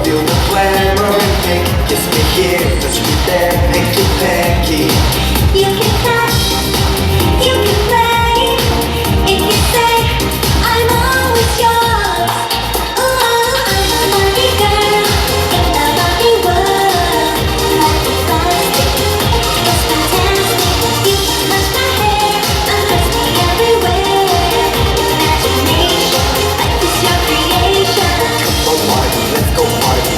Feel the glamour and pink. Kiss me here, touch me there, make you panky. You can touch, you can play. If you say I'm always yours. Ooh, I'm a Barbie girl in the Barbie world. Life is plastic, it's fantastic. You can touch my hair, undress me everywhere. Imagination, life is your creation. Come on, party, let's go party.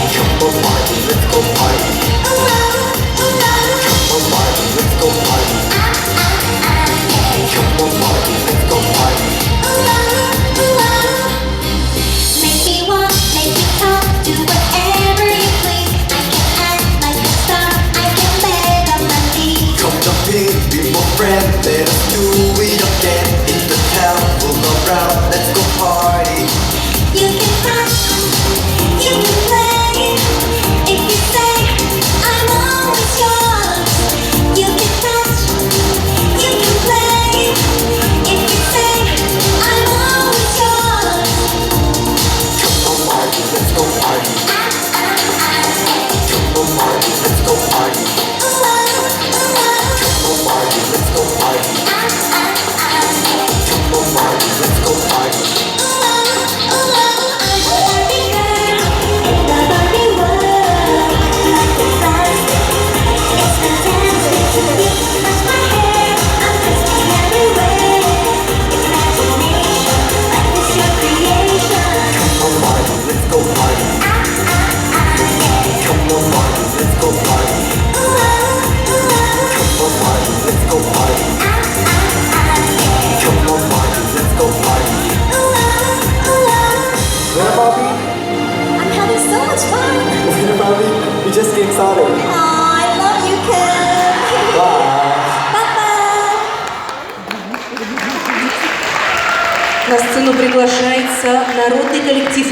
Come on, party, let's go party. Come on, party, let's go party. Come on, party, let's go party. Make me walk, make me talk, do whatever you please. I can act like a star, I can beg on my knees. Come jump in, be my friend, let us do it again. In the town, full around, let's go party. You can touch, you can play. If you say I'm always yours. You can touch, you can play. If you say I'm always yours. Come on, party, let's go party. Come on, party, let's go party. Come on, party, let's go party. Come on, party, let's go party. I'm having so much fun. We just getting started. I love you, Ken. Bye. На сцену приглашается народный коллектив